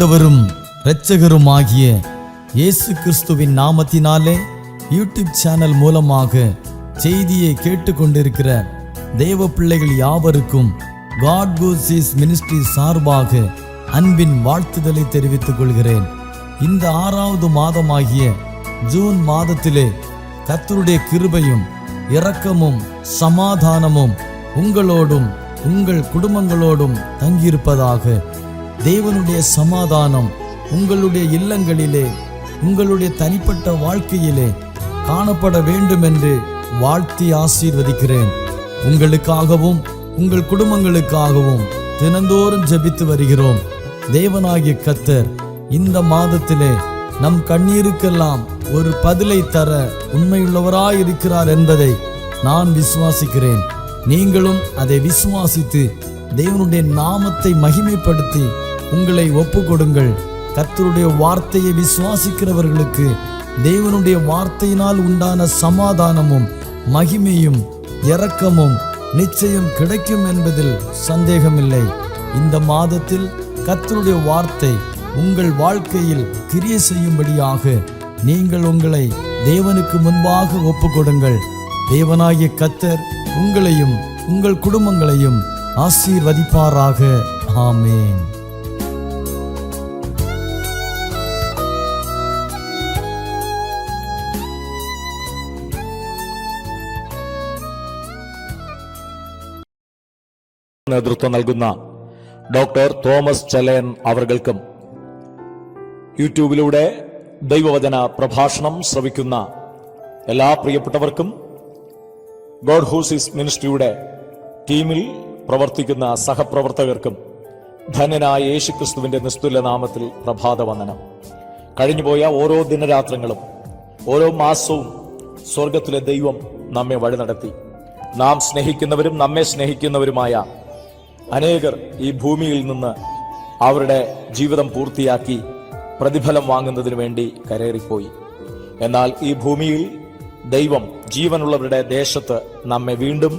ஆண்டவரும் இரட்சகருமாகிய இயேசு கிறிஸ்துவின் நாமத்தினாலே யூடியூப் சேனல் மூலமாக செய்தியை கேட்டுக்கொண்டிருக்கிற தேவ பிள்ளைகள் யாவருக்கும் காட் கோசிஸ் மினிஸ்ட்ரி சார்பாக அன்பின் வாழ்த்துதலை தெரிவித்துக் கொள்கிறேன். இந்த 6வது மாதமாகிய ஜூன் மாதத்திலே கர்த்தருடைய கிருபையும் இரக்கமும் சமாதானமும் உங்களோடும் உங்கள் குடும்பங்களோடும் தங்கியிருப்பதாக. தேவனுடைய சமாதானம் உங்களுடைய இல்லங்களிலே உங்களுடைய தனிப்பட்ட வாழ்க்கையிலே காணப்பட வேண்டும் என்று வாழ்த்தி ஆசீர்வதிக்கிறேன். உங்களுக்காகவும் உங்கள் குடும்பங்களுக்காகவும் தினந்தோறும் ஜெபித்து வருகிறோம். தேவனாகிய கர்த்தர் இந்த மாதத்திலே நம் கண்ணீருக்கெல்லாம் ஒரு பதிலை தர உண்மையுள்ளவராயிருக்கிறார் என்பதை நான் விசுவாசிக்கிறேன். நீங்களும் அதை விசுவாசித்து தேவனுடைய நாமத்தை மகிமைப்படுத்தி உங்களை ஒப்பு கொடுங்கள். கர்த்தருடைய வார்த்தையை விசுவாசிக்கிறவர்களுக்கு தேவனுடைய வார்த்தையினால் உண்டான சமாதானமும் மகிமையும் இரக்கமும் நிச்சயம் கிடைக்கும் என்பதில் சந்தேகமில்லை. இந்த மாதத்தில் கர்த்தருடைய வார்த்தை உங்கள் வாழ்க்கையில் கிரியை செய்யும்படியாக நீங்கள் உங்களை தேவனுக்கு முன்பாக ஒப்பு கொடுங்கள். தேவனாகிய கர்த்தர் உங்களையும் உங்கள் குடும்பங்களையும் ஆசீர்வதிப்பாராக. ஆமென். നേതൃത്വം നൽകുന്ന ഡോക്ടർ തോമസ് ചെലയൻ അവർക്കും യൂട്യൂബിലൂടെ ദൈവവചന പ്രഭാഷണം ശ്രവിക്കുന്ന എല്ലാ പ്രിയപ്പെട്ടവർക്കും ഗോഡ് ഹൂസിസ് മിനിസ്ട്രിയുടെ ടീമിൽ പ്രവർത്തിക്കുന്ന സഹപ്രവർത്തകർക്കും ധന്യനായ യേശുക്രിസ്തുവിന്റെ നിസ്തുല്യ നാമത്തിൽ പ്രഭാത വന്ദനം. കഴിഞ്ഞുപോയ ഓരോ ദിനരാത്രങ്ങളും ഓരോ മാസവും സ്വർഗത്തിലെ ദൈവം നമ്മെ വഴി നടത്തി. നാം സ്നേഹിക്കുന്നവരും നമ്മെ സ്നേഹിക്കുന്നവരുമായ അനേകർ ഈ ഭൂമിയിൽ നിന്ന് അവരുടെ ജീവിതം പൂർത്തിയാക്കി പ്രതിഫലം വാങ്ങുന്നതിന് വേണ്ടി കരേറിപ്പോയി. എന്നാൽ ഈ ഭൂമിയിൽ ദൈവം ജീവനുള്ളവരുടെ ദേശത്ത് നമ്മെ വീണ്ടും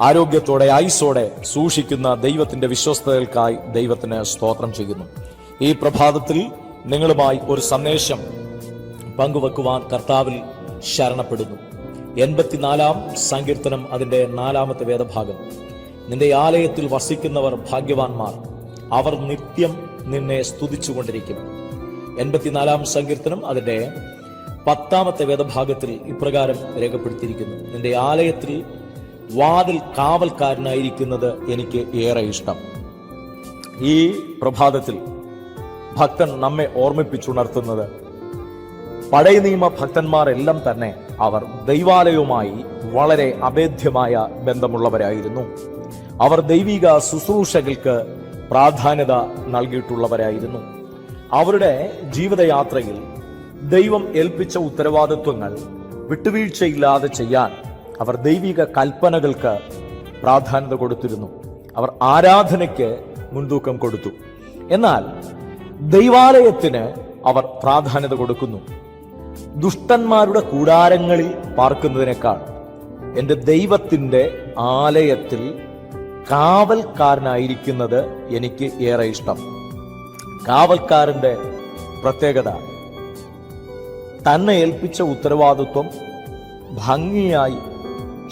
ആരോഗ്യത്തോടെ ആയുസ്സോടെ സൂക്ഷിക്കുന്ന ദൈവത്തിന്റെ വിശ്വസ്തതകൾക്കായി ദൈവത്തിന് സ്തോത്രം ചെയ്യുന്നു. ഈ പ്രഭാതത്തിൽ നിങ്ങളുമായി ഒരു സന്ദേശം പങ്കുവെക്കുവാൻ കർത്താവിൽ ശരണപ്പെടുന്നു. 84-ാം സങ്കീർത്തനം അതിന്റെ 4-ാമത്തെ വേദഭാഗം. നിന്റെ ആലയത്തിൽ വസിക്കുന്നവർ ഭാഗ്യവാന്മാർ, അവർ നിത്യം നിന്നെ സ്തുതിച്ചുകൊണ്ടിരിക്കും. 84-ാം സങ്കീർത്തനം അതിന്റെ 10-ാമത്തെ വേദഭാഗത്തിൽ ഇപ്രകാരം രേഖപ്പെടുത്തിയിരിക്കുന്നു: നിന്റെ ആലയത്തിൽ വാതിൽ കാവൽക്കാരനായിരിക്കുന്നത് എനിക്ക് ഏറെ ഇഷ്ടം. ഈ പ്രഭാതത്തിൽ ഭക്തൻ നമ്മെ ഓർമ്മിപ്പിച്ചുണർത്തുന്നത് പഴയ നിയമ ഭക്തന്മാരെല്ലാം തന്നെ അവർ ദൈവാലയവുമായി വളരെ അഭേദ്യമായ ബന്ധമുള്ളവരായിരുന്നു. അവർ ദൈവിക ശുശ്രൂഷകൾക്ക് പ്രാധാന്യത നൽകിയിട്ടുള്ളവരായിരുന്നു. അവരുടെ ജീവിതയാത്രയിൽ ദൈവം ഏൽപ്പിച്ച ഉത്തരവാദിത്വങ്ങൾ വിട്ടുവീഴ്ചയില്ലാതെ ചെയ്യാൻ അവർ ദൈവിക കൽപ്പനകൾക്ക് പ്രാധാന്യത കൊടുത്തിരുന്നു. അവർ ആരാധനയ്ക്ക് മുൻതൂക്കം കൊടുത്തു. എന്നാൽ ദൈവാലയത്തിന് അവർ പ്രാധാന്യത കൊടുക്കുന്നു. ദുഷ്ടന്മാരുടെ കൂടാരങ്ങളിൽ പാർക്കുന്നതിനേക്കാൾ എൻ്റെ ദൈവത്തിൻ്റെ ആലയത്തിൽ കാവൽക്കാരനായിരിക്കുന്നത് എനിക്ക് ഏറെ ഇഷ്ടം. കാവൽക്കാരന്റെ പ്രത്യേകത തന്നെ ഏൽപ്പിച്ച ഉത്തരവാദിത്വം ഭംഗിയായി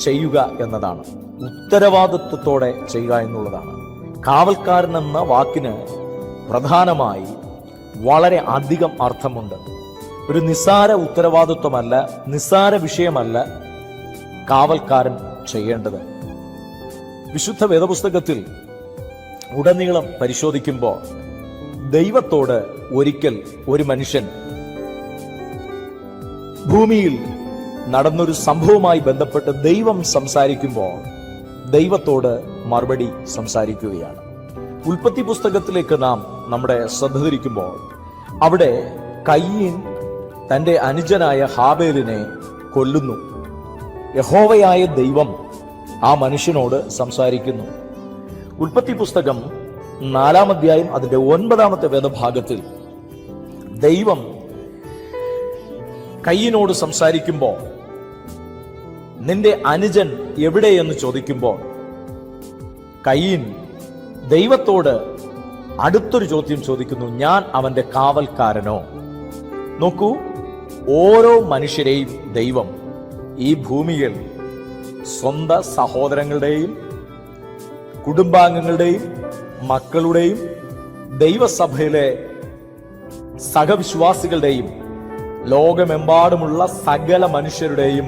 ചെയ്യുക എന്നതാണ്. ഉത്തരവാദിത്വത്തോടെ ചെയ്യുക എന്നുള്ളതാണ്. കാവൽക്കാരൻ എന്ന വാക്കിന് പ്രധാനമായി വളരെ അധികം അർത്ഥമുണ്ട്. ഒരു നിസ്സാര ഉത്തരവാദിത്വമല്ല, നിസ്സാര വിഷയമല്ല കാവൽക്കാരൻ ചെയ്യേണ്ടത്. വിശുദ്ധ വേദപുസ്തകത്തിൽ ഉടനീളം പരിശോധിക്കുമ്പോൾ ദൈവത്തോട് ഒരിക്കൽ ഒരു മനുഷ്യൻ ഭൂമിയിൽ നടന്നൊരു സംഭവവുമായി ബന്ധപ്പെട്ട് ദൈവം സംസാരിക്കുമ്പോൾ ദൈവത്തോട് മറുപടി സംസാരിക്കുകയാണ്. ഉൽപ്പത്തി പുസ്തകത്തിലേക്ക് നാം നമ്മുടെ ശ്രദ്ധ തിരിക്കുമ്പോൾ അവിടെ കയീൻ തന്റെ അനുജനായ ഹാബേലിനെ കൊല്ലുന്നു. യഹോവയായ ദൈവം ആ മനുഷ്യനോട് സംസാരിക്കുന്നു. ഉൽപ്പത്തി പുസ്തകം 4-ാം അധ്യായം അതിന്റെ 9-ാമത്തെ വേദഭാഗത്തിൽ ദൈവം കയീനോട് സംസാരിക്കുമ്പോൾ നിന്റെ അനുജൻ എവിടെയെന്ന് ചോദിക്കുമ്പോൾ കയീൻ ദൈവത്തോട് അടുത്തൊരു ചോദ്യം ചോദിക്കുന്നു, ഞാൻ അവന്റെ കാവൽക്കാരനോ? നോക്കൂ, ഓരോ മനുഷ്യരെയും ദൈവം ഈ ഭൂമിയിൽ സ്വന്തം സഹോദരങ്ങളുടെയും കുടുംബാംഗങ്ങളുടെയും മക്കളുടെയും ദൈവസഭയിലെ സഹവിശ്വാസികളുടെയും ലോകമെമ്പാടുമുള്ള സകല മനുഷ്യരുടെയും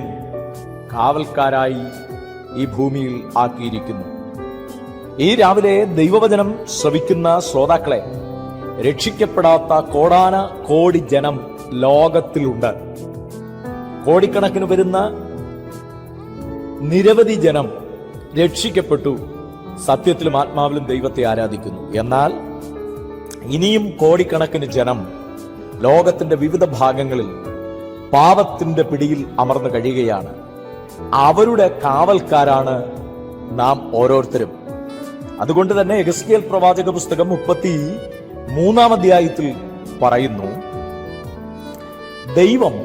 കാവൽക്കാരായി ഈ ഭൂമിയിൽ ആക്കിയിരിക്കുന്നു. ഈ രാവിലെ ദൈവവചനം ശ്രവിക്കുന്ന ശ്രോതാക്കളെ, രക്ഷിക്കപ്പെടാത്ത കോടാന കോടി ജനം ലോകത്തിലുണ്ട്. കോടിക്കണക്കിന് വരുന്ന നിരവധി ജനം രക്ഷിക്കപ്പെട്ടു, സത്യത്തിലും ആത്മാവിലും ദൈവത്തെ ആരാധിക്കുന്നു. എന്നാൽ ഇനിയും കോടിക്കണക്കിന് ജനം ലോകത്തിന്റെ വിവിധ ഭാഗങ്ങളിൽ പാപത്തിന്റെ പിടിയിൽ അമർന്നു കഴിയുകയാണ്. അവരുടെ കാവൽക്കാരാണ് നാം ഓരോരുത്തരും. അതുകൊണ്ട് തന്നെ യെഹെസ്കേൽ പ്രവാചക പുസ്തകം 33-ാം അധ്യായത്തിൽ പറയുന്നു, ദൈവം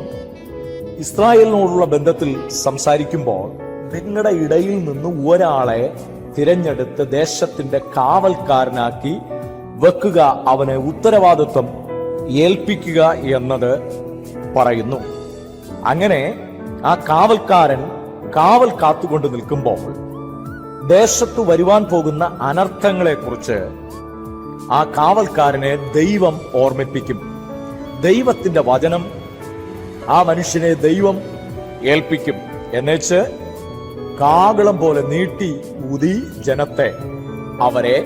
ഇസ്രായേലിനോടുള്ള ബന്ധത്തിൽ സംസാരിക്കുമ്പോൾ നിങ്ങളുടെ ഇടയിൽ നിന്ന് ഒരാളെ തിരഞ്ഞെടുത്ത് ദേശത്തിന്റെ കാവൽക്കാരനാക്കി വെക്കുക, അവനെ ഉത്തരവാദിത്വം ഏൽപ്പിക്കുക എന്നത് പറയുന്നു. അങ്ങനെ ആ കാവൽക്കാരൻ കാവൽ കാത്തുകൊണ്ട് നിൽക്കുമ്പോൾ ദേശത്തു വരുവാൻ പോകുന്ന അനർത്ഥങ്ങളെ കുറിച്ച് ആ കാവൽക്കാരനെ ദൈവം ഓർമ്മിപ്പിക്കും. ദൈവത്തിന്റെ വചനം ആ മനുഷ്യനെ ദൈവം ഏൽപ്പിക്കും. എന്നുവെച്ച് കാകളം പോലെ നീട്ടി ഊതി ജനത്തെ, അവരെ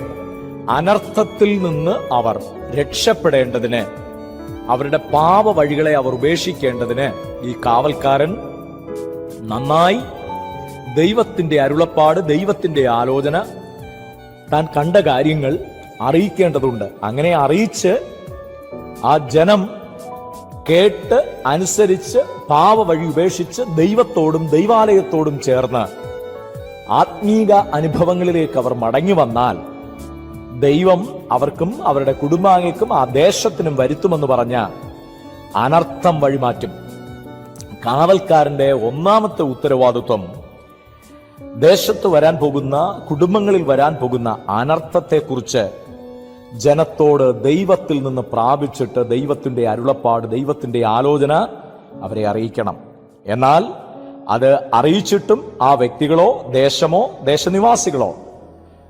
അനർത്ഥത്തിൽ നിന്ന് അവർ രക്ഷപ്പെടേണ്ടതിന്, അവരുടെ പാപ വഴികളെ അവർ ഉപേക്ഷിക്കേണ്ടതിന് ഈ കാവൽക്കാരൻ നന്നായി ദൈവത്തിന്റെ അരുളപ്പാട്, ദൈവത്തിന്റെ ആലോചന, താൻ കണ്ട കാര്യങ്ങൾ അറിയിക്കേണ്ടതുണ്ട്. അങ്ങനെ അറിയിച്ച് ആ ജനം കേട്ട് അനുസരിച്ച് പാപ വഴി ഉപേക്ഷിച്ച് ദൈവത്തോടും ദൈവാലയത്തോടും ചേർന്ന് ആത്മീക അനുഭവങ്ങളിലേക്ക് അവർ മടങ്ങി വന്നാൽ ദൈവം അവർക്കും അവരുടെ കുടുംബാംഗങ്ങൾക്കും ആ ദേശത്തിനും വരുത്തുമെന്ന് പറഞ്ഞ അനർത്ഥം വഴിമാറ്റും. കാവൽക്കാരന്റെ ഒന്നാമത്തെ ഉത്തരവാദിത്വം ദേശത്ത് വരാൻ പോകുന്ന, കുടുംബങ്ങളിൽ വരാൻ പോകുന്ന അനർത്ഥത്തെക്കുറിച്ച് ജനത്തോട് ദൈവത്തിൽ നിന്ന് പ്രാപിച്ചിട്ട് ദൈവത്തിന്റെ അരുളപ്പാട്, ദൈവത്തിന്റെ ആലോചന അവരെ അറിയിക്കണം. എന്നാൽ അത് അറിയിച്ചിട്ടും ആ വ്യക്തികളോ ദേശമോ ദേശനിവാസികളോ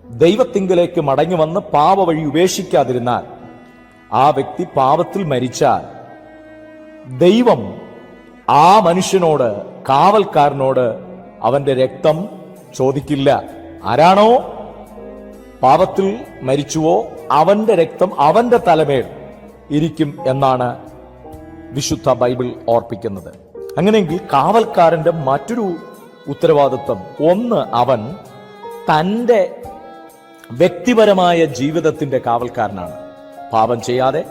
ദൈവത്തിങ്കലേക്ക് മടങ്ങി വന്ന് പാപ വഴി ഉപേക്ഷിക്കാതിരുന്നാൽ, ആ വ്യക്തി പാപത്തിൽ മരിച്ചാൽ ദൈവം ആ മനുഷ്യനോട്, കാവൽക്കാരനോട് അവന്റെ രക്തം ചോദിക്കില്ല. ആരാണോ പാപത്തിൽ മരിച്ചുവോ അവന്റെ രക്തം അവന്റെ തലമേൽ ഇരിക്കും എന്നാണ് വിശുദ്ധ ബൈബിൾ ഓർപ്പിക്കുന്നത്. അങ്ങനെയെങ്കിൽ കാവൽക്കാരന്റെ മറ്റൊരു ഉത്തരവാദിത്വം, ഒന്ന്, അവൻ തന്റെ വ്യക്തിപരമായ ജീവിതത്തിന്റെ കാവൽക്കാരനാണ്. പാപം ചെയ്യാതെ,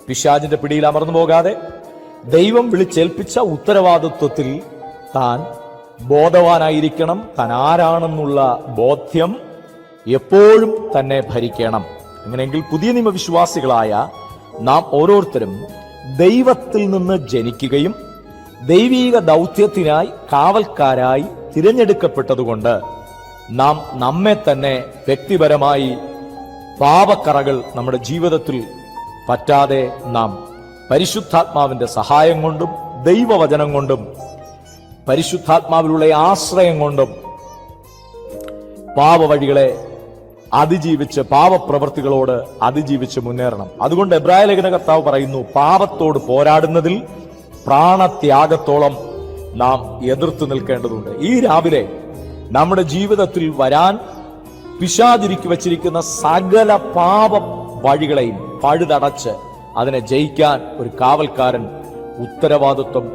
പിശാചിന്റെ പിടിയിൽ അമർന്നു പോകാതെ, ദൈവം വിളിച്ചേൽപ്പിച്ച ഉത്തരവാദിത്വത്തിൽ താൻ ബോധവാനായിരിക്കണം. താൻ ആരാണെന്നുള്ള ബോധ്യം എപ്പോഴും തന്നെ ഭരിക്കണം. അങ്ങനെയെങ്കിൽ പുതിയ നിയമവിശ്വാസികളായ നാം ഓരോരുത്തരും ദൈവത്തിൽ നിന്ന് ജനിക്കുകയും ദൈവീക ദൗത്യത്തിനായി കാവൽക്കാരായി തിരഞ്ഞെടുക്കപ്പെട്ടതുകൊണ്ട് നാം നമ്മെ തന്നെ വ്യക്തിപരമായി പാപക്കറകൾ നമ്മുടെ ജീവിതത്തിൽ പറ്റാതെ നാം പരിശുദ്ധാത്മാവിന്റെ സഹായം കൊണ്ടും ദൈവവചനം കൊണ്ടും പരിശുദ്ധാത്മാവിലുള്ള ആശ്രയം കൊണ്ടും പാപവഴികളെ അതിജീവിച്ച്, പാപപ്രവൃത്തികളോട് അതിജീവിച്ച് മുന്നേറണം. അതുകൊണ്ട് എബ്രായ ലേഖന കർത്താവ് പറയുന്നു, പാപത്തോട് പോരാടുന്നതിൽ പ്രാണത്യാഗത്തോളം നാം എതിർത്തു നിൽക്കേണ്ടതുണ്ട്. ഈ രാവിലെ നമ്മുടെ ജീവിതത്തിൽ വരാൻ പിശാചിരിക്കു വച്ചിരിക്കുന്ന സകല പാപ വഴികളെയും പഴുതടച്ച് അതിനെ ജയിക്കാൻ ഒരു കാവൽക്കാരൻ ഉത്തരവാദിത്വം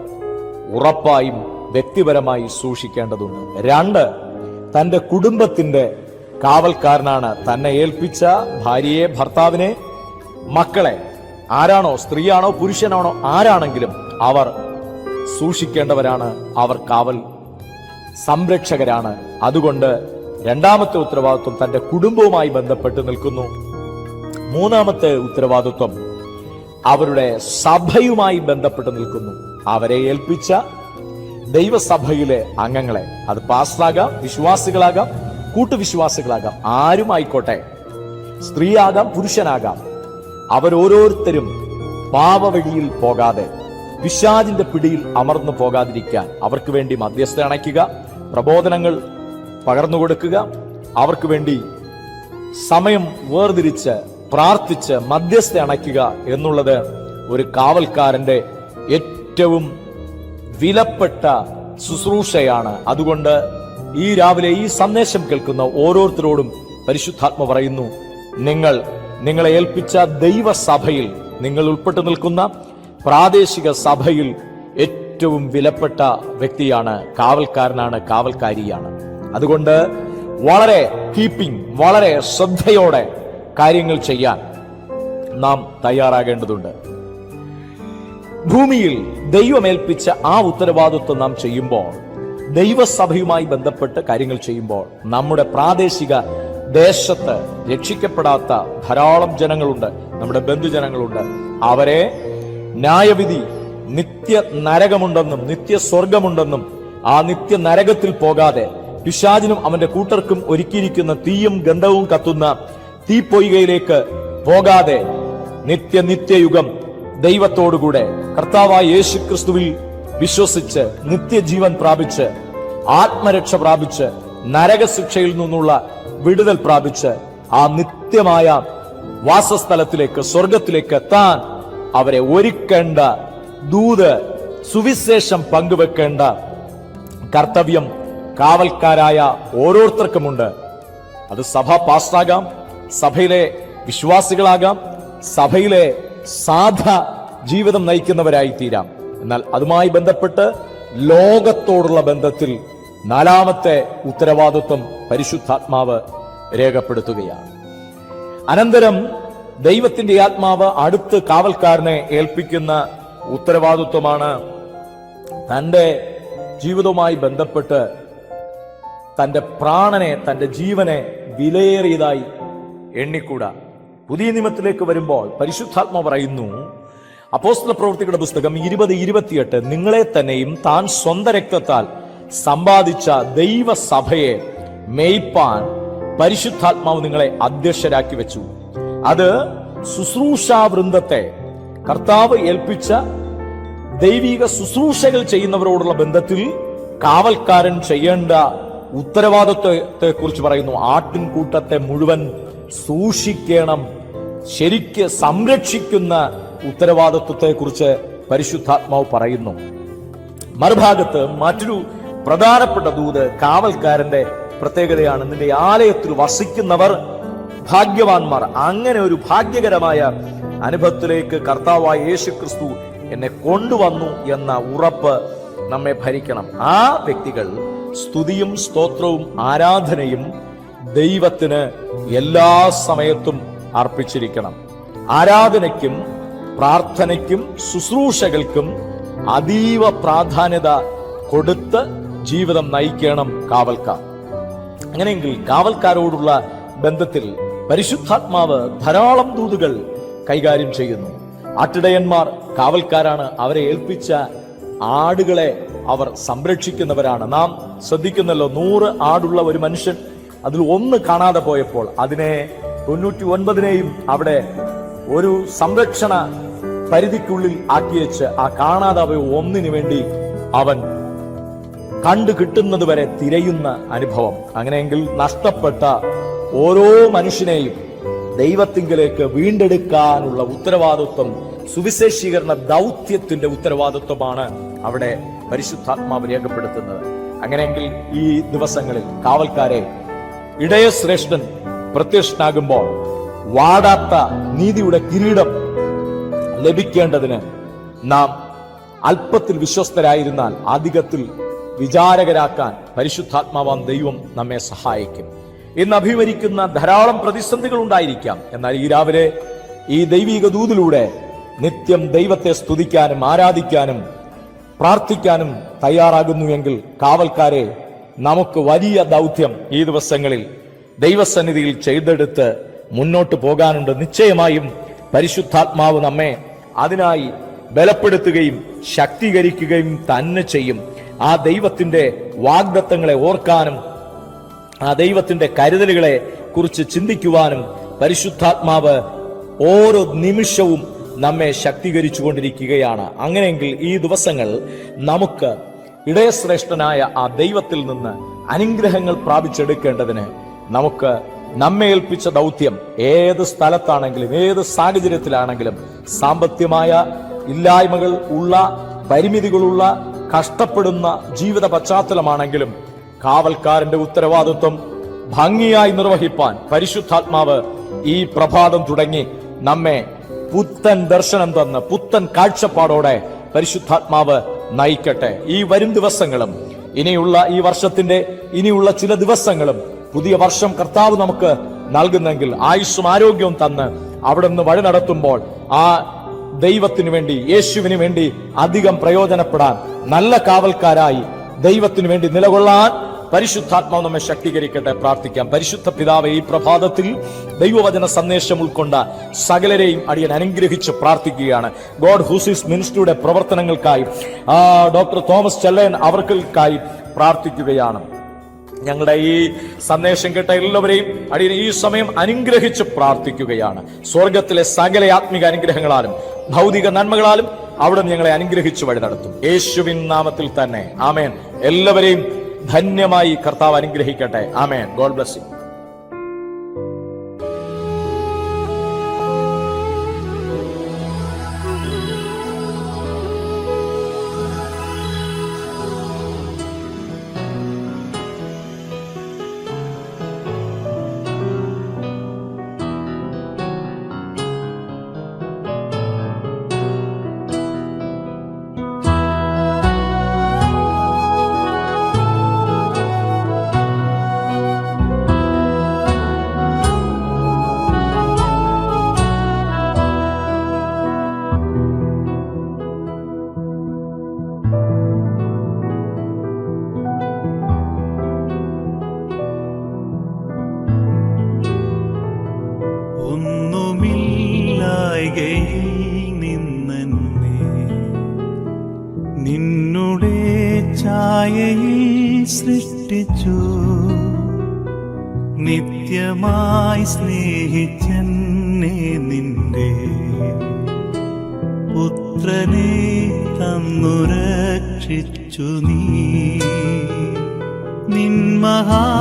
ഉറപ്പായും വ്യക്തിപരമായി സൂക്ഷിക്കേണ്ടതുണ്ട്. രണ്ട്, തന്റെ കുടുംബത്തിന്റെ കാവൽക്കാരനാണ്. തന്നെ ഏൽപ്പിച്ച ഭാര്യയെ, ഭർത്താവിനെ, മക്കളെ, ആരാണോ, സ്ത്രീയാണോ പുരുഷനാണോ ആരാണെങ്കിലും അവർ സൂക്ഷിക്കേണ്ടവരാണ്. അവർ കാവൽ സംരക്ഷകരാണ്. അതുകൊണ്ട് രണ്ടാമത്തെ ഉത്തരവാദിത്വം തന്റെ കുടുംബവുമായി ബന്ധപ്പെട്ട് നിൽക്കുന്നു. മൂന്നാമത്തെ ഉത്തരവാദിത്വം അവരുടെ സഭയുമായി ബന്ധപ്പെട്ട് നിൽക്കുന്നു. അവരെ ഏൽപ്പിച്ച ദൈവസഭയിലെ അംഗങ്ങളെ, അത് പാസ്റ്ററാകാം, വിശ്വാസികളാകാം, കൂട്ടുവിശ്വാസികളാകാം, ആരുമായിക്കോട്ടെ, സ്ത്രീയാകാം, പുരുഷനാകാം, അവരോരോരുത്തരും പാപവഴിയിൽ പോകാതെ പിശാചിന്റെ പിടിയിൽ അമർന്നു പോകാതിരിക്കാൻ അവർക്ക് വേണ്ടി മധ്യസ്ഥ അണയ്ക്കുക, പ്രബോധനങ്ങൾ പകർന്നു കൊടുക്കുക, അവർക്ക് വേണ്ടി സമയം വേർതിരിച്ച് പ്രാർത്ഥിച്ച് മധ്യസ്ഥ അണയ്ക്കുക എന്നുള്ളത് ഒരു കാവൽക്കാരന്റെ ഏറ്റവും വിലപ്പെട്ട ശുശ്രൂഷയാണ്. അതുകൊണ്ട് ഈ രാവിലെ ഈ സന്ദേശം കേൾക്കുന്ന ഓരോരുത്തരോടും പരിശുദ്ധാത്മ പറയുന്നു, നിങ്ങളെ ഏൽപ്പിച്ച ദൈവസഭയിൽ, നിങ്ങൾ ഉൾപ്പെട്ടു നിൽക്കുന്ന പ്രാദേശിക സഭയിൽ ഏറ്റവും വിലപ്പെട്ട വ്യക്തിയാണ്, കാവൽക്കാരനാണ്, കാവൽക്കാരിയാണ്. അതുകൊണ്ട് വളരെ ശ്രദ്ധയോടെ കാര്യങ്ങൾ ചെയ്യാൻ നാം തയ്യാറാകേണ്ടതുണ്ട്. ഭൂമിയിൽ ദൈവമേൽപ്പിച്ച ആ ഉത്തരവാദിത്വം നാം ചെയ്യുമ്പോൾ, ദൈവസഭയുമായി ബന്ധപ്പെട്ട് കാര്യങ്ങൾ ചെയ്യുമ്പോൾ, നമ്മുടെ പ്രാദേശിക ദേശത്ത് രക്ഷിക്കപ്പെടാത്ത ധാരാളം ജനങ്ങളുണ്ട്, നമ്മുടെ ബന്ധുജനങ്ങളുണ്ട്. അവരെ ന്യായവിധി, നിത്യ നരകമുണ്ടെന്നും നിത്യ സ്വർഗമുണ്ടെന്നും ആ നിത്യ നരകത്തിൽ പോകാതെ പിശാചിനും അവന്റെ കൂട്ടർക്കും ഒരുക്കിയിരിക്കുന്ന തീയും ഗന്ധവും കത്തുന്ന തീപ്പൊയ്കയിലേക്ക് പോകാതെ നിത്യയുഗം ദൈവത്തോടുകൂടെ കർത്താവായ യേശുക്രിസ്തുവിൽ വിശ്വസിച്ച് നിത്യജീവൻ പ്രാപിച്ച് ആത്മരക്ഷ പ്രാപിച്ച് നരകശിക്ഷയിൽ നിന്നുള്ള വിടുതൽ പ്രാപിച്ച് ആ നിത്യമായ വാസസ്ഥലത്തിലേക്ക്, സ്വർഗത്തിലേക്ക് എത്താൻ അവരെ ഒരുക്കേണ്ട ദൂത്, സുവിശേഷം പങ്കുവെക്കേണ്ട കർത്തവ്യം കാവൽക്കാരായ ഓരോരുത്തർക്കുമുണ്ട്. അത് സഭ പാസ്റ്ററാകാം, സഭയിലെ വിശ്വാസികളാകാം, സഭയിലെ സാധാ ജീവിതം നയിക്കുന്നവരായി തീരാം. എന്നാൽ അതുമായി ബന്ധപ്പെട്ട് ലോകത്തോടുള്ള ബന്ധത്തിൽ നാലാമത്തെ ഉത്തരവാദിത്വം പരിശുദ്ധാത്മാവ് രേഖപ്പെടുത്തുകയാണ്. അനന്തരം ദൈവത്തിന്റെ ആത്മാവ് അടുത്ത് കാവൽക്കാരനെ ഏൽപ്പിക്കുന്ന ഉത്തരവാദിത്വമാണ് തന്റെ ജീവിതവുമായി ബന്ധപ്പെട്ട് തന്റെ പ്രാണനെ, തന്റെ ജീവനെ വിലയേറിയതായി എണ്ണിക്കൂടാ. പുതിയ നിയമത്തിലേക്ക് വരുമ്പോൾ പരിശുദ്ധാത്മാവ് പറയുന്നു, അപ്പോസ്തല പ്രവൃത്തികളുടെ പുസ്തകം 20:28, നിങ്ങളെ തന്നെയും താൻ സ്വന്തം രക്തത്താൽ സമ്പാദിച്ച ദൈവസഭയെ മേയ്പാൻ പരിശുദ്ധാത്മാവ് നിങ്ങളെ അധ്യക്ഷരാക്കി വെച്ചു. അത് ശുശ്രൂഷാവൃന്ദത്തെ, കർത്താവ് ഏൽപ്പിച്ച ദൈവിക ശുശ്രൂഷകൾ ചെയ്യുന്നവരോടുള്ള ബന്ധത്തിൽ കാവൽക്കാരൻ ചെയ്യേണ്ട ഉത്തരവാദിത്വത്തെ കുറിച്ച് പറയുന്നു. ആട്ടിൻകൂട്ടത്തെ മുഴുവൻ സൂക്ഷിക്കണം, ശരിക്ക് സംരക്ഷിക്കുന്ന ഉത്തരവാദിത്വത്തെ കുറിച്ച് പരിശുദ്ധാത്മാവ് പറയുന്നു. മറുഭാഗത്ത് മറ്റൊരു പ്രധാനപ്പെട്ട ദൂത് കാവൽക്കാരന്റെ പ്രത്യേകതയാണ്. നിന്റെ ആലയത്തിൽ വസിക്കുന്നവർ ഭാഗ്യവാന്മാർ. അങ്ങനെ ഒരു ഭാഗ്യകരമായ അനുഭവത്തിലേക്ക് കർത്താവായ യേശുക്രിസ്തു എന്നെ കൊണ്ടുവന്നു എന്ന ഉറപ്പ് നമ്മെ ഭരിക്കണം. ആ വ്യക്തികൾ സ്തുതിയും സ്തോത്രവും ആരാധനയും ദൈവത്തിന് എല്ലാ സമയത്തും അർപ്പിച്ചിരിക്കണം. ആരാധനയ്ക്കും പ്രാർത്ഥനയ്ക്കും ശുശ്രൂഷകൾക്കും അതീവ പ്രാധാന്യത കൊടുത്ത് ജീവിതം നയിക്കണം കാവൽക്കാർ. അങ്ങനെയെങ്കിൽ കാവൽക്കാരോടുള്ള ബന്ധത്തിൽ പരിശുദ്ധാത്മാവ് ധാരാളം ദൂതുകൾ കൈകാര്യം ചെയ്യുന്നു. ആട്ടിടയന്മാർ കാവൽക്കാരാണ്. അവരെ ഏൽപ്പിച്ച ആടുകളെ അവർ സംരക്ഷിക്കുന്നവരാണ്. നാം ശ്രദ്ധിക്കുന്നല്ലോ, 100 ആടുള്ള ഒരു മനുഷ്യൻ അതിൽ ഒന്ന് കാണാതെ പോയപ്പോൾ അതിനെ 99നെയും അവിടെ ഒരു സംരക്ഷണ പരിധിക്കുള്ളിൽ ആക്കിവെച്ച് ആ കാണാതെ പോയ ഒന്നിനു വേണ്ടി അവൻ കണ്ടു കിട്ടുന്നത് വരെ തിരയുന്ന അനുഭവം. അങ്ങനെയെങ്കിൽ നഷ്ടപ്പെട്ട ഓരോ മനുഷ്യനെയും ദൈവത്തിങ്കലേക്ക് വീണ്ടെടുക്കാനുള്ള ഉത്തരവാദിത്വം, സുവിശേഷീകരണ ദൗത്യത്തിന്റെ ഉത്തരവാദിത്വമാണ് അവിടെ പരിശുദ്ധാത്മാവ് രേഖപ്പെടുത്തുന്നത്. അങ്ങനെയെങ്കിൽ ഈ ദിവസങ്ങളിൽ കാവൽക്കാരെ ഇടയശ്രേഷ്ഠൻ പ്രത്യക്ഷനാകുമ്പോൾ വാടാത്ത നീതിയുടെ കിരീടം ലഭിക്കേണ്ടതിന് നാം അല്പത്തിൽ വിശ്വസ്തരായിരുന്നാൽ അധികത്തിൽ വിചാരകരാക്കാൻ പരിശുദ്ധാത്മാവാം ദൈവം നമ്മെ സഹായിക്കും. ഇന്ന് അഭിമുഖീകരിക്കുന്ന ധാരാളം പ്രതിസന്ധികൾ ഉണ്ടായിരിക്കാം. എന്നാൽ ഈ രാവിലെ ഈ ദൈവിക ദൂതിലൂടെ നിത്യം ദൈവത്തെ സ്തുതിക്കാനും ആരാധിക്കാനും പ്രാർത്ഥിക്കാനും തയ്യാറാകുന്നുവെങ്കിൽ കാവൽക്കാരെ, നമുക്ക് വലിയ ദൗത്യം ഈ ദിവസങ്ങളിൽ ദൈവസന്നിധിയിൽ ചെയ്തെടുത്ത് മുന്നോട്ട് പോകാനുണ്ട്. നിശ്ചയമായും പരിശുദ്ധാത്മാവ് നമ്മെ അതിനായി ബലപ്പെടുത്തുകയും ശക്തീകരിക്കുകയും തന്നെ ചെയ്യും. ആ ദൈവത്തിന്റെ വാഗ്ദത്തങ്ങളെ ഓർക്കാനും ആ ദൈവത്തിന്റെ കരുതലുകളെ കുറിച്ച് ചിന്തിക്കുവാനും പരിശുദ്ധാത്മാവ് ഓരോ നിമിഷവും നമ്മെ ശക്തീകരിച്ചു കൊണ്ടിരിക്കുകയാണ്. അങ്ങനെയെങ്കിൽ ഈ ദിവസങ്ങൾ നമുക്ക് ഇടയശ്രേഷ്ഠനായ ആ ദൈവത്തിൽ നിന്ന് അനുഗ്രഹങ്ങൾ പ്രാപിച്ചെടുക്കേണ്ടതിന് നമുക്ക് നമ്മെ ഏൽപ്പിച്ച ദൗത്യം ഏത് സ്ഥലത്താണെങ്കിലും ഏത് സാഹചര്യത്തിലാണെങ്കിലും സാമ്പത്തികമായ ഇല്ലായ്മകൾ ഉള്ള, പരിമിതികളുള്ള, കഷ്ടപ്പെടുന്ന ജീവിത പശ്ചാത്തലമാണെങ്കിലും കാവൽക്കാരന്റെ ഉത്തരവാദിത്വം ഭംഗിയായി നിർവഹിപ്പാൻ പരിശുദ്ധാത്മാവ് ഈ പ്രഭാതം തുടങ്ങി നമ്മെ പുത്തൻ ദർശനം തന്ന് പുത്തൻ കാഴ്ചപ്പാടോടെ പരിശുദ്ധാത്മാവ് നയിക്കട്ടെ. ഈ വരും ദിവസങ്ങളും ഇനിയുള്ള ഈ വർഷത്തിന്റെ ഇനിയുള്ള ചില ദിവസങ്ങളും പുതിയ വർഷം കർത്താവ് നമുക്ക് നൽകുന്നെങ്കിൽ ആയുസ്സും ആരോഗ്യവും തന്ന് അവിടെ നിന്ന് വഴി നടത്തുമ്പോൾ ആ ദൈവത്തിനു വേണ്ടി, യേശുവിന് വേണ്ടി അധികം പ്രയോജനപ്പെടാൻ, നല്ല കാവൽക്കാരായി ദൈവത്തിനു വേണ്ടി നിലകൊള്ളാൻ പരിശുദ്ധാത്മാവ് നമ്മെ ശക്തീകരിക്കട്ടെ. പ്രാർത്ഥിക്കാം. പരിശുദ്ധ പിതാവേ, ഈ പ്രഭാതത്തിൽ ദൈവവചന സന്ദേശം ഉൾക്കൊണ്ട സകലരെയും അടിയൻ അനുഗ്രഹിച്ച് പ്രാർത്ഥിക്കുകയാണ്. ഗോഡ് ഹൂസിസ് മിനിസ്ട്രിയുടെ പ്രവർത്തനങ്ങൾക്കായി, ഡോക്ടർ തോമസ് ചെല്ലൻ അവർക്കായി പ്രാർത്ഥിക്കുകയാണ്. ഞങ്ങളുടെ ഈ സന്ദേശം കേട്ട എല്ലാവരെയും അടിയൻ ഈ സമയം അനുഗ്രഹിച്ച് പ്രാർത്ഥിക്കുകയാണ്. സ്വർഗത്തിലെ സകല ആത്മിക അനുഗ്രഹങ്ങളാലും ഭൗതിക നന്മകളാലും അവിടെ ഞങ്ങളെ അനുഗ്രഹിച്ച് വഴി നടത്തും. യേശുവിൻ നാമത്തിൽ തന്നെ ആമേൻ. എല്ലാവരെയും ധന്യമായി കർത്താവ് അനുഗ്രഹിക്കട്ടെ. ആമേൻ. God bless you. നിന്നുടെ ഛായയിൽ സൃഷ്ടിച്ചു, നിത്യമായി സ്നേഹിച്ചെന്നെ നിന്റെ പുത്രനെ തന്നു രക്ഷിച്ചു നീ. നിൻ മഹാകൃപയ്ക്കായി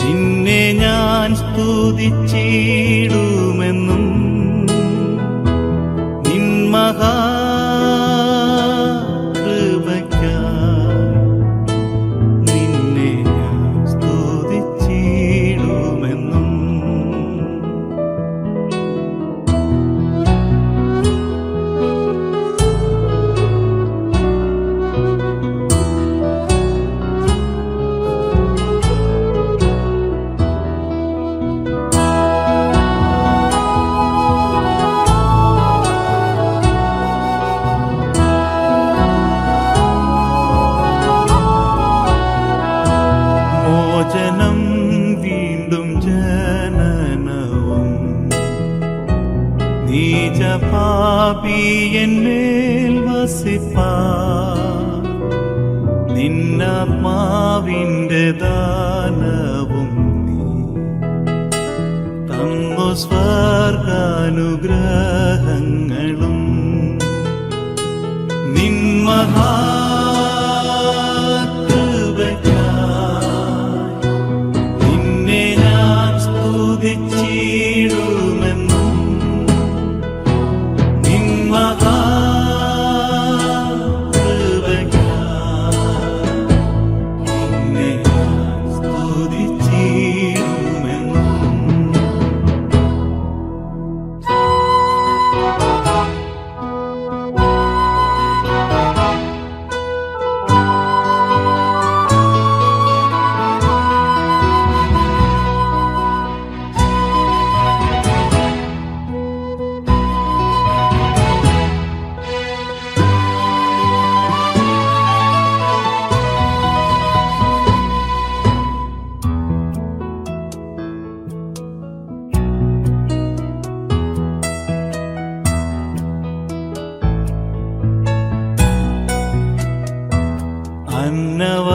നിന്നെ ഞാൻ സ്തുതിച്ചിടുമെന്നും, നിൻ മഹാകൃപയ്ക്കായി നിന്നെ ഞാൻ സ്തുതിച്ചിടുമെന്നും. മോചനം വീണ്ടും ജനനവും നീചപാപിയന്മേൽ വസിപ്പാൻ നിന്നാത്മാവിന്റെ ദാനവും നീ തന്നു സ്വർഗാനുഗ്രഹങ്ങളും. നിൻ സ്തുതിച്ചിടുമെന്നും, നിൻ മഹാകൃപയ്ക്കായി നിന്നെ ഞാൻ സ്തുതിച്ചിടുമെന്നും.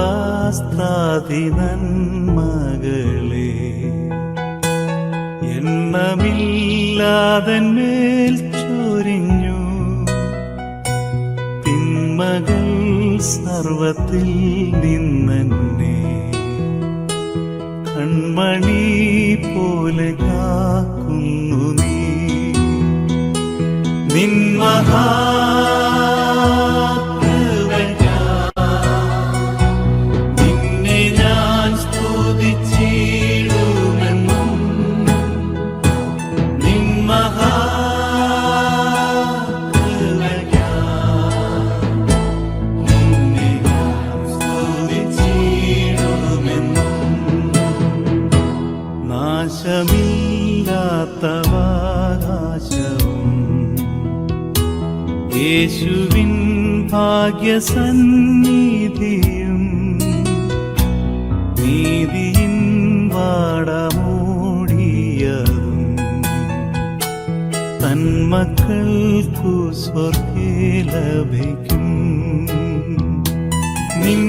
അന്നവസ്ത്രാദി നന്മകളെ എണ്ണമില്ലാതെന്മേൽ ചൊരിഞ്ഞു. തിന്മകൾ സർവത്തിൽ നിന്നെ കൺമണി പോലെ കാക്കുന്നു നീ. നിൻ നിന്നെ ഞാൻ സ്തുതിച്ചിടുമെന്നും. നിൻ നിന്നെ ഞാൻ സ്തുതിച്ചിടുമെന്നും. നാശമില്ലാത്തവകാശവും യേശുവിൻ ഭാഗ്യസന്നിധിയും നീതിയിൻ വാടമൂടിയതും തന്മക്കൾക്കു സ്വർഗ്ഗേ ലഭിക്കും. നിൻ